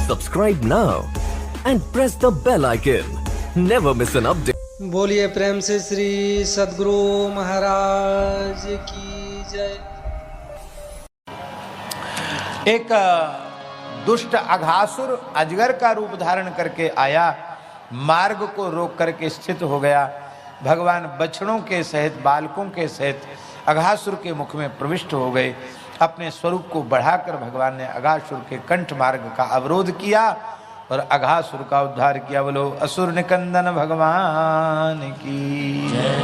Subscribe now and press the bell icon. Never miss an update. बोलिए प्रेम से श्री सद्गुरु महाराज की जय। एक दुष्ट अघासुर अजगर का रूप धारण करके आया, मार्ग को रोक करके स्थित हो गया। भगवान बछड़ों के सहित, बालकों के सहित अघासुर के मुख में प्रविष्ट हो गए। अपने स्वरूप को बढ़ाकर भगवान ने अघासुर के कंठ मार्ग का अवरोध किया और अघासुर का उद्धार किया। बोलो असुर निकंदन भगवान की जय।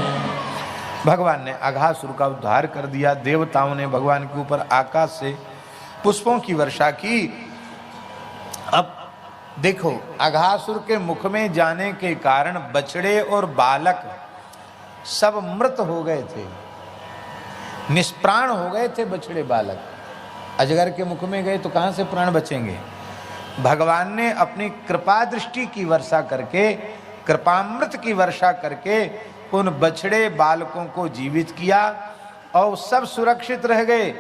भगवान ने अघासुर का उद्धार कर दिया। देवताओं ने भगवान के ऊपर आकाश से पुष्पों की वर्षा की। अब देखो, अघासुर के मुख में जाने के कारण बछड़े और बालक सब मृत हो गए थे, निष्प्राण हो गए थे। बछड़े बालक अजगर के मुख में गए तो कहां से प्राण बचेंगे। भगवान ने अपनी कृपा दृष्टि की वर्षा करके, कृपामृत की वर्षा करके उन बछड़े बालकों को जीवित किया और सब सुरक्षित रह गए।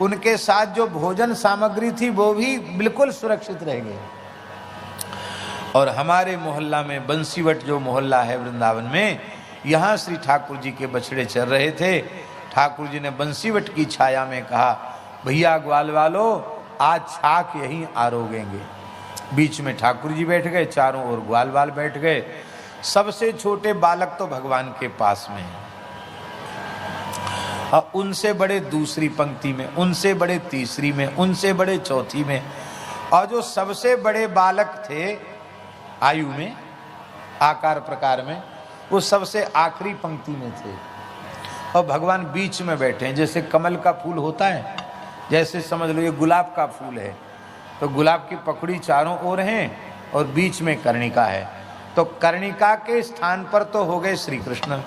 उनके साथ जो भोजन सामग्री थी वो भी बिल्कुल सुरक्षित रह गए। और हमारे मोहल्ला में, बंसीवट जो मोहल्ला है वृंदावन में, यहाँ श्री ठाकुर जी के बछड़े चल रहे थे। ठाकुर जी ने बंसीवट की छाया में कहा, भैया ग्वाल वालो, आज छाक यहीं आरोगेंगे। बीच में ठाकुर जी बैठ गए, चारों ओर ग्वाल वाल बैठ गए। सबसे छोटे बालक तो भगवान के पास में है, और उनसे बड़े दूसरी पंक्ति में, उनसे बड़े तीसरी में, उनसे बड़े चौथी में, और जो सबसे बड़े बालक थे आयु में, आकार प्रकार में, वो सबसे आखिरी पंक्ति में थे। और भगवान बीच में बैठे हैं। जैसे कमल का फूल होता है, जैसे समझ लो ये गुलाब का फूल है, तो गुलाब की पखड़ी चारों ओर हैं और बीच में कर्णिका है। तो कर्णिका के स्थान पर तो हो गए श्री कृष्ण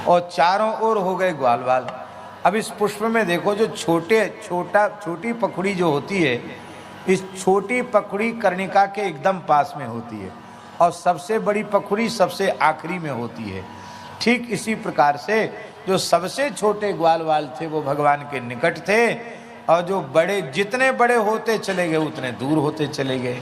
और चारों ओर हो गए ग्वाल वाल। अब इस पुष्प में देखो, जो छोटी पखड़ी जो होती है, इस छोटी पखड़ी कर्णिका के एकदम पास में होती है और सबसे बड़ी पखड़ी सबसे आखिरी में होती है। ठीक इसी प्रकार से जो सबसे छोटे ग्वाल वाल थे वो भगवान के निकट थे, और जो बड़े, जितने बड़े होते चले गए उतने दूर होते चले गए।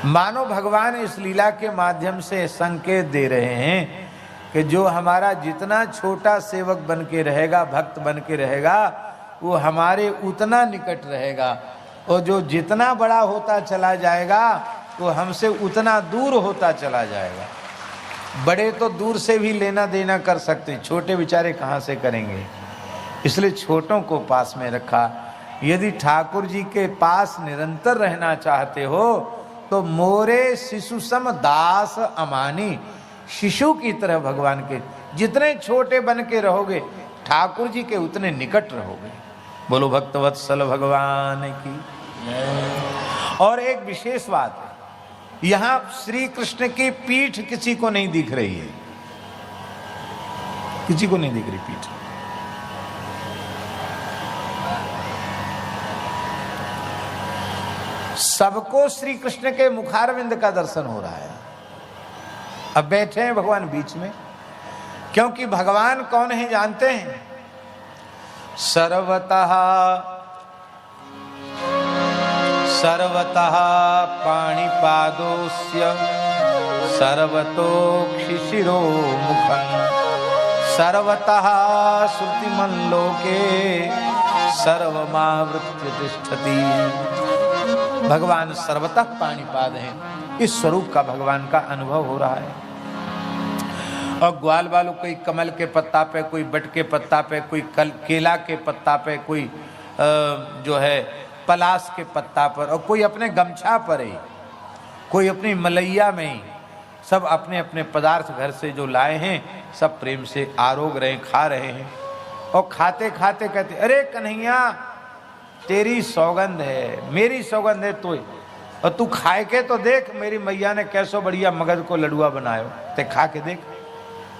मानो भगवान इस लीला के माध्यम से संकेत दे रहे हैं कि जो हमारा जितना छोटा सेवक बन के रहेगा, भक्त बन के रहेगा, वो हमारे उतना निकट रहेगा, और जो जितना बड़ा होता चला जाएगा वो हमसे उतना दूर होता चला जाएगा। बड़े तो दूर से भी लेना देना कर सकते, छोटे बेचारे कहाँ से करेंगे। इसलिए छोटों को पास में रखा। यदि ठाकुर जी के पास निरंतर रहना चाहते हो तो मोरे शिशु सम दास अमानी, शिशु की तरह भगवान के जितने छोटे बन के रहोगे, ठाकुर जी के उतने निकट रहोगे। बोलो भक्तवत्सल भगवान की। और एक विशेष बात है, यहां श्री कृष्ण की पीठ किसी को नहीं दिख रही है, किसी को नहीं दिख रही पीठ। सबको श्री कृष्ण के मुखारविंद का दर्शन हो रहा है। अब बैठे हैं भगवान बीच में, क्योंकि भगवान कौन है जानते हैं। सर्वतः पाणिपादोस्य सर्वतोक्षिशिरो मुखं सर्वतः श्रुतिमल्लोके सर्वमावृत्य तिष्ठति। भगवान सर्वतः पाणिपाद हैं। इस स्वरूप का भगवान का अनुभव हो रहा है। और ग्वाल वालों, कोई कमल के पत्ता पे, कोई बट के पत्ता पे, कोई केला के पत्ता पे, कोई जो है पलास के पत्ता पर, और कोई अपने गमछा पर ही, कोई अपनी मलैया में ही, सब अपने अपने पदार्थ घर से जो लाए हैं सब प्रेम से आरोग रहे, खा रहे हैं। और खाते खाते कहते, अरे कन्हैया तेरी सौगंध है, मेरी सौगंध है तू, और तू खाए के तो देख, मेरी मैया ने कैसो बढ़िया मगध को लडुआ बनायो, ते खा के देख।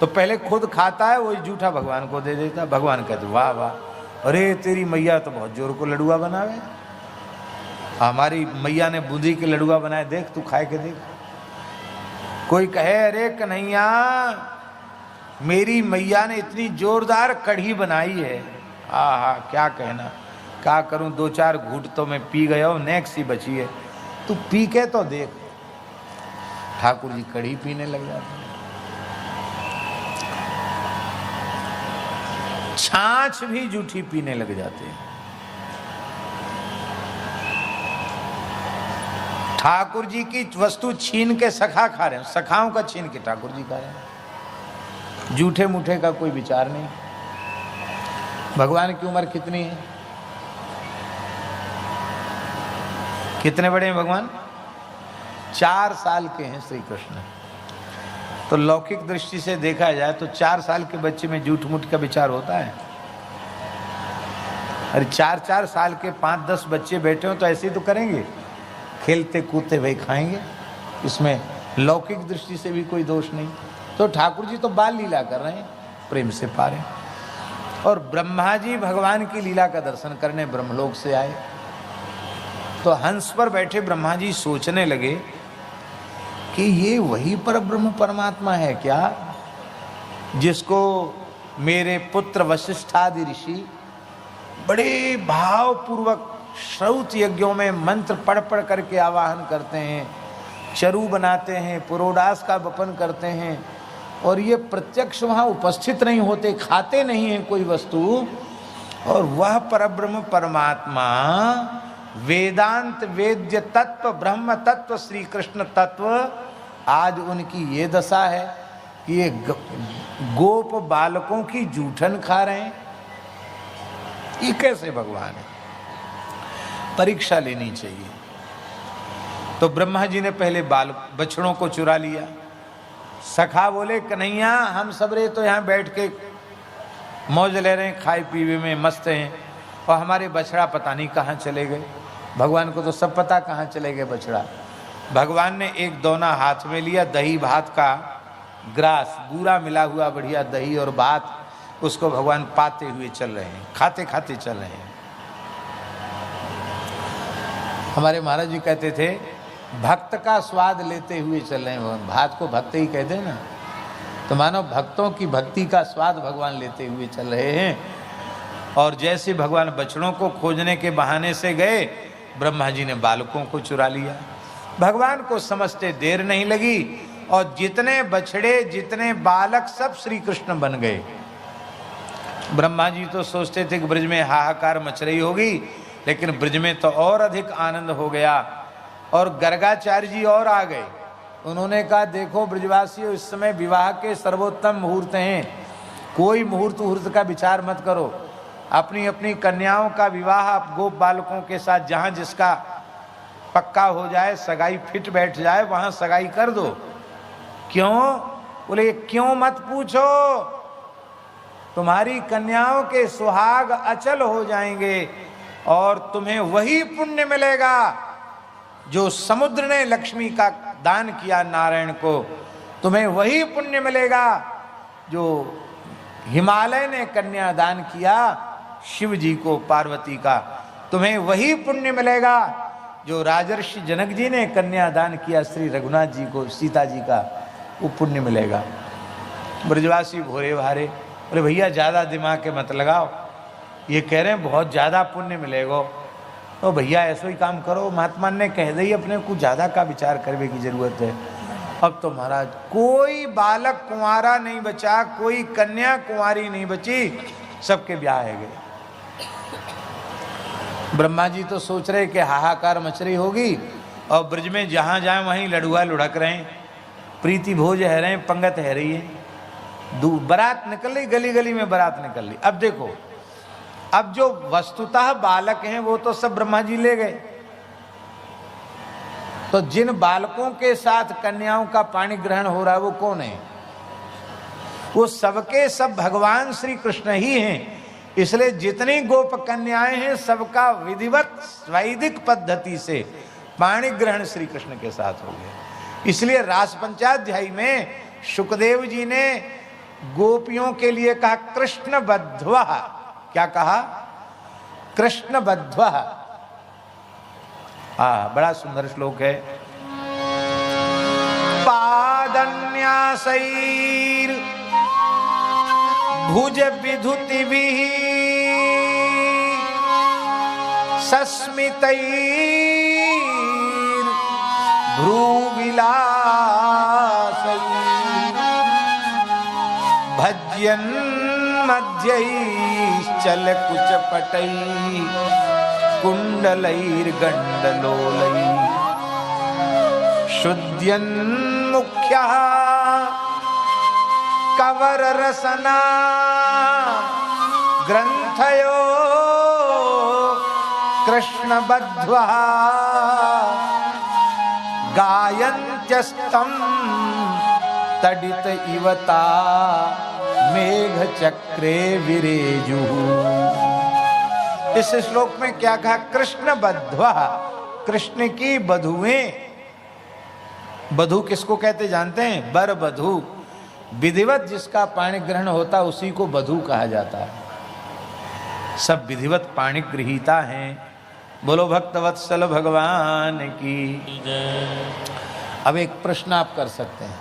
तो पहले खुद खाता है, वही जूठा भगवान को दे देता। भगवान कहते वाह वाह, अरे तेरी मैया तो बहुत जोर को लडुआ बनावे, हमारी मैया ने बूंदी के लडुआ बनाए, देख तू खाए के देख। कोई कहे अरे कन्हैया मेरी मैया ने इतनी जोरदार कढ़ी बनाई है, आहा क्या कहना, क्या करूं, दो चार घूंट तो मैं पी गया हूं, नेक्स्ट ही बची है। तू पी के तो देख। ठाकुर जी कड़ी पीने लग जाते हैं, छाछ भी जूठी पीने लग जाते हैं। ठाकुर जी की वस्तु छीन के सखा खा रहे हैं, सखाओं का छीन के ठाकुर जी खा रहे हैं। जूठे मूठे का कोई विचार नहीं। भगवान की उम्र कितनी है? कितने बड़े हैं भगवान? 4 साल के हैं श्री कृष्ण। तो लौकिक दृष्टि से देखा जाए तो 4 साल के बच्चे में झूठ मूठ का विचार होता है? अरे 4-4 साल के 5-10 बच्चे बैठे हो तो ऐसे ही तो करेंगे, खेलते कूदते वही खाएंगे। इसमें लौकिक दृष्टि से भी कोई दोष नहीं। तो ठाकुर जी तो बाल लीला कर रहे हैं, प्रेम से पा रहे हैं। और ब्रह्मा जी भगवान की लीला का दर्शन करने ब्रह्मलोक से आए तो हंस पर बैठे ब्रह्मा जी सोचने लगे कि ये वही परब्रह्म परमात्मा है क्या, जिसको मेरे पुत्र वशिष्ठादि ऋषि बड़े भावपूर्वक श्रौत यज्ञों में मंत्र पढ़ पढ़ करके आवाहन करते हैं, चरु बनाते हैं, पुरोडास का वपन करते हैं, और ये प्रत्यक्ष वहाँ उपस्थित नहीं होते, खाते नहीं हैं कोई वस्तु। और वह परब्रह्म परमात्मा वेदांत वेद्य तत्व ब्रह्म तत्व श्री कृष्ण तत्व, आज उनकी ये दशा है कि ये गोप बालकों की जूठन खा रहे हैं। ये कैसे भगवान है? परीक्षा लेनी चाहिए। तो ब्रह्मा जी ने पहले बछड़ों को चुरा लिया। सखा बोले कन्हैया हम सबरे तो यहाँ बैठ के मौज ले रहे हैं, खाए पीवे में मस्त हैं, और हमारे बछड़ा पता नहीं कहाँ चले गए। भगवान को तो सब पता कहाँ चले गए बछड़ा। भगवान ने एक दोना हाथ में लिया, दही भात का ग्रास, बूरा मिला हुआ बढ़िया दही और भात, उसको भगवान पाते हुए चल रहे हैं, खाते खाते चल रहे हैं। हमारे महाराज जी कहते थे भक्त का स्वाद लेते हुए चल रहे हैं। भात को भक्त ही कहते हैं ना, तो मानो भक्तों की भक्ति का स्वाद भगवान लेते हुए चल रहे हैं। और जैसे भगवान बछड़ों को खोजने के बहाने से गए, ब्रह्मा जी ने बालकों को चुरा लिया। भगवान को समझते देर नहीं लगी, और जितने बछड़े जितने बालक सब श्री कृष्ण बन गए। ब्रह्मा जी तो सोचते थे कि ब्रज में हाहाकार मच रही होगी, लेकिन ब्रज में तो और अधिक आनंद हो गया। और गर्गाचार्य जी और आ गए। उन्होंने कहा देखो ब्रजवासियों, इस समय विवाह के सर्वोत्तम मुहूर्त हैं, कोई मुहूर्त का विचार मत करो। अपनी अपनी कन्याओं का विवाह आप गोप बालकों के साथ जहाँ जिसका पक्का हो जाए, सगाई फिट बैठ जाए, वहाँ सगाई कर दो। क्यों? बोले क्यों मत पूछो, तुम्हारी कन्याओं के सुहाग अचल हो जाएंगे और तुम्हें वही पुण्य मिलेगा जो समुद्र ने लक्ष्मी का दान किया नारायण को, तुम्हें वही पुण्य मिलेगा जो हिमालय ने कन्या दान किया शिव जी को पार्वती का, तुम्हें वही पुण्य मिलेगा जो राजर्षि जनक जी ने कन्या दान किया श्री रघुनाथ जी को सीता जी का, वो पुण्य मिलेगा। ब्रजवासी भोरे भारे बोले भैया ज़्यादा दिमाग के मत लगाओ, ये कह रहे हैं बहुत ज़्यादा पुण्य मिलेगा, तो भैया ऐसा ही काम करो, महात्मा ने कह दी अपने कुछ ज़्यादा का विचार करने की जरूरत है। अब तो महाराज कोई बालक कुंवारा नहीं बचा, कोई कन्या कुंवारी नहीं बची, सबके ब्याह है गए। ब्रह्मा जी तो सोच रहे कि हाहाकार मच रही होगी, और ब्रज में जहाँ जाए वहीं लड़ुआ लुढ़क रहे हैं, प्रीति भोज है रहे हैं, पंगत है रही है, बारात निकल रही, गली गली में बारात निकल रही। अब देखो, अब जो वस्तुतः बालक हैं वो तो सब ब्रह्मा जी ले गए, तो जिन बालकों के साथ कन्याओं का पाणी ग्रहण हो रहा है वो कौन है? वो सबके सब भगवान श्री कृष्ण ही हैं। इसलिए जितनी गोप कन्याएं हैं सबका विधिवत वैदिक पद्धति से पाणी ग्रहण श्री कृष्ण के साथ हो गया। इसलिए रास पंचाध्यायी में शुकदेव जी ने गोपियों के लिए कहा कृष्ण बद्ध्वा। क्या कहा? कृष्ण बद्ध्वा। बड़ा सुंदर श्लोक है। पादन्यासैर भुज विधुतिभिः सस्मितैर भ्रूविलासै भज्यन् मध्यैश्चलकुचपटै कुण्डलैर्गण्डलोलै शुद्ध्यन्मुख्यः कवररसना ग्रन्थयो कृष्णबद्ध्वः गायन्त्यस्तं तडित इवता मेघचक्रे विरेजुः। इस श्लोक में क्या कहा? कृष्ण बद्ध्वः, कृष्ण की बधुएं। बधु किसको कहते जानते हैं? बर बधु। विधिवत जिसका पाणी ग्रहण होता उसी को बधु कहा जाता है। सब विधिवत पाणी गृहीता हैं। बोलो भक्तवत्सल भगवान की। अब एक प्रश्न आप कर सकते हैं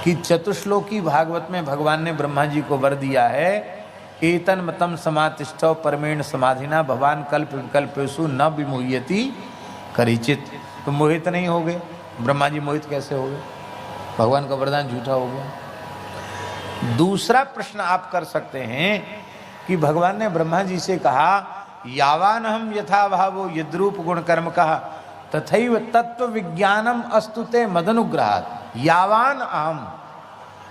कि चतुश्लोकी भागवत में भगवान ने ब्रह्मा जी को वर दिया है, एतन मतम समातिष्ठौ परमेण समाधिना भगवान कल्प विकल्पेषु न विमुह्यति करिचित। तो मोहित नहीं हो गए? ब्रह्मा जी मोहित कैसे हो गए? भगवान का वरदान झूठा हो गया। दूसरा प्रश्न आप कर सकते हैं कि भगवान ने ब्रह्मा जी से कहा, यावान हम यथा भावो यद्रूप गुण कर्म कहा तथैव तत्व विज्ञानम अस्तुते मदनुग्रहात्। यावान अहम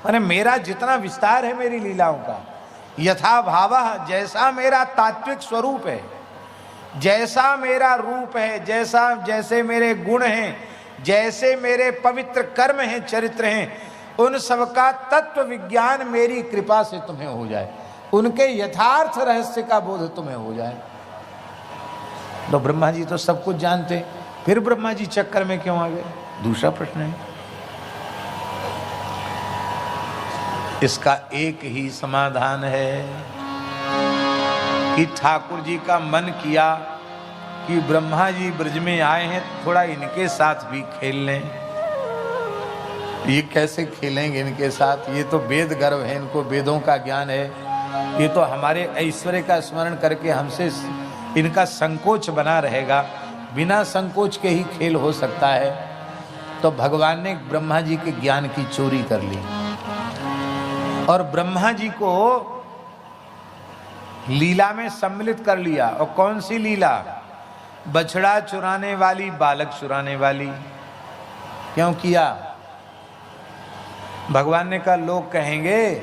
माने मेरा जितना विस्तार है मेरी लीलाओं का, यथा भावः जैसा मेरा तात्विक स्वरूप है, जैसा मेरा रूप है, जैसे मेरे गुण हैं, जैसे मेरे पवित्र कर्म हैं, चरित्र हैं, उन सबका तत्व विज्ञान मेरी कृपा से तुम्हें हो जाए, उनके यथार्थ रहस्य का बोध तुम्हें हो जाए। तो ब्रह्मा जी तो सब कुछ जानते, फिर ब्रह्मा जी चक्कर में क्यों आ गए? दूसरा प्रश्न है। इसका एक ही समाधान है कि ठाकुर जी का मन किया कि ब्रह्मा जी ब्रज में आए हैं, थोड़ा इनके साथ भी खेल लें। ये कैसे खेलेंगे इनके साथ? ये तो वेद गर्व है, इनको वेदों का ज्ञान है, ये तो हमारे ऐश्वर्य का स्मरण करके हमसे इनका संकोच बना रहेगा, बिना संकोच के ही खेल हो सकता है। तो भगवान ने ब्रह्मा जी के ज्ञान की चोरी कर ली और ब्रह्मा जी को लीला में सम्मिलित कर लिया। और कौन सी लीला? बछड़ा चुराने वाली, बालक चुराने वाली। क्यों किया? भगवान ने कहा लोग कहेंगे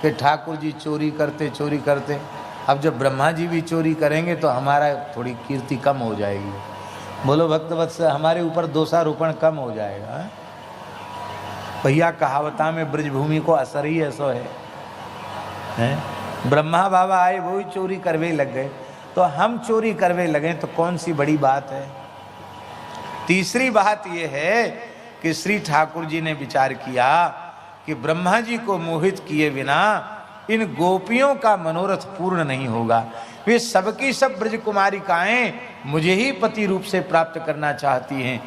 कि ठाकुर जी चोरी करते। अब जब ब्रह्मा जी भी चोरी करेंगे तो हमारा थोड़ी कीर्ति कम हो जाएगी। बोलो भक्तवत्सल, हमारे ऊपर दोषारोपण कम हो जाएगा। भैया कहावता में ब्रजभूमि को असर ही ऐसा है? ब्रह्मा बाबा आए वो ही चोरी करवे लग गए, तो हम चोरी करवे लगे तो कौन सी बड़ी बात है। तीसरी बात यह है कि श्री ठाकुर जी ने विचार किया कि ब्रह्मा जी को मोहित किए बिना इन गोपियों का मनोरथ पूर्ण नहीं होगा। वे सबकी सब ब्रज कुमारिकाएं मुझे ही पति रूप से प्राप्त करना चाहती हैं।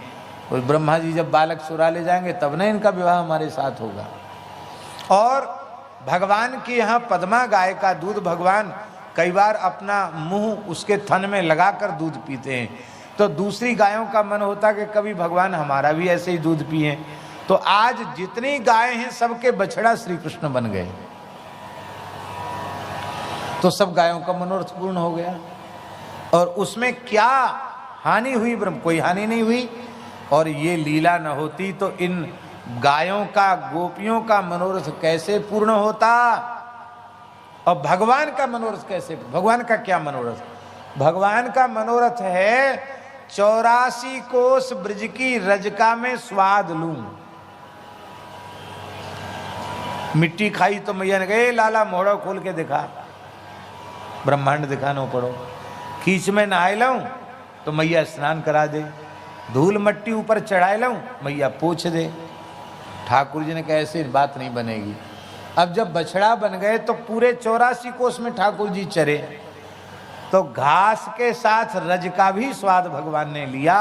और ब्रह्मा जी जब बालक चुरा ले जाएंगे तब न इनका विवाह हमारे साथ होगा। और भगवान के यहाँ पद्मा गाय का दूध भगवान कई बार अपना मुंह उसके थन में लगाकर दूध पीते हैं, तो दूसरी गायों का मन होता कि कभी भगवान हमारा भी ऐसे ही दूध पिए। तो आज जितनी गाय हैं सबके बछड़ा श्री कृष्ण बन गए, तो सब गायों का मनोरथ पूर्ण हो गया। और उसमें क्या हानि हुई? ब्रह्म कोई हानि नहीं हुई। और ये लीला न होती तो इन गायों का, गोपियों का मनोरथ कैसे पूर्ण होता? और भगवान का मनोरथ कैसे? भगवान का क्या मनोरथ? भगवान का मनोरथ है 84 कोस ब्रज की रजका में स्वाद लूं। मिट्टी खाई तो मैया ने कहे लाला मोड़ा खोल के दिखा, ब्रह्मांड दिखाना पड़ो। खींच में नहाए लाऊं तो मैया स्नान करा दे, धूल मट्टी ऊपर चढ़ाए लाऊं मैया पोछ दे। ठाकुर जी ने कहा ऐसे बात नहीं बनेगी। अब जब बछड़ा बन गए तो पूरे 84 कोस में ठाकुर जी चरे, तो घास के साथ रज का भी स्वाद भगवान ने लिया।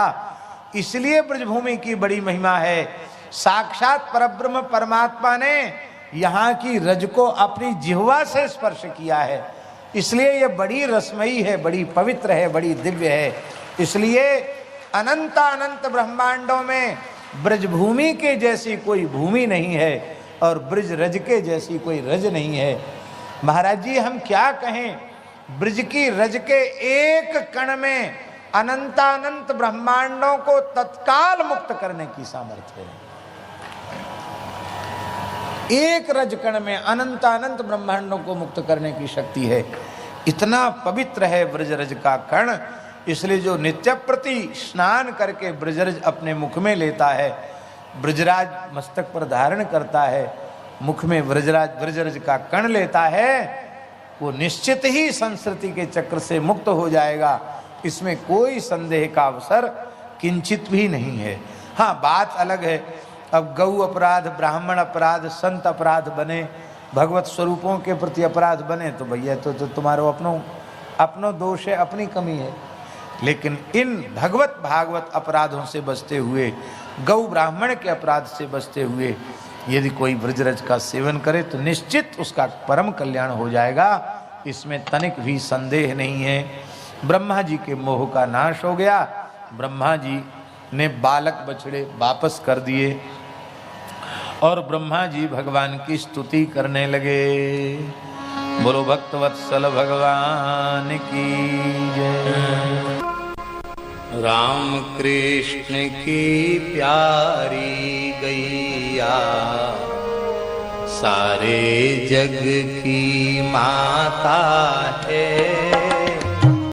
इसलिए ब्रजभूमि की बड़ी महिमा है। साक्षात परब्रह्म परमात्मा ने यहाँ की रज को अपनी जिह्वा से स्पर्श किया है, इसलिए ये बड़ी रसमयी है, बड़ी पवित्र है, बड़ी दिव्य है। इसलिए अनंत अनंत ब्रह्मांडों में ब्रजभूमि के जैसी कोई भूमि नहीं है और ब्रज रज के जैसी कोई रज नहीं है। महाराज जी हम क्या कहें, ब्रज की रज के एक कण में अनंत ब्रह्मांडों को तत्काल मुक्त करने की सामर्थ्य है। एक रज कण में अनंत ब्रह्मांडों को मुक्त करने की शक्ति है। इतना पवित्र है ब्रजरज का कण, इसलिए जो नित्य प्रति स्नान करके ब्रजरज अपने मुख में लेता है, ब्रजराज मस्तक पर धारण करता है, मुख में ब्रजरज का कण लेता है, वो निश्चित ही संस्कृति के चक्र से मुक्त हो जाएगा। इसमें कोई संदेह का अवसर किंचित भी नहीं है। हाँ, बात अलग है, अब गौ अपराध, ब्राह्मण अपराध, संत अपराध बने, भगवत स्वरूपों के प्रति अपराध बने तो भैया तो तुम्हारो अपनो दोष है, अपनी कमी है। लेकिन इन भगवत भागवत अपराधों से बचते हुए, गौ ब्राह्मण के अपराध से बचते हुए यदि कोई ब्रजरज का सेवन करे तो निश्चित उसका परम कल्याण हो जाएगा, इसमें तनिक भी संदेह नहीं है। ब्रह्मा जी के मोह का नाश हो गया, ब्रह्मा जी ने बालक बछड़े वापस कर दिए और ब्रह्मा जी भगवान की स्तुति करने लगे। बोलो भक्तवत्सल भगवान की जय। राम कृष्ण की प्यारी गैया सारे जग की माता है।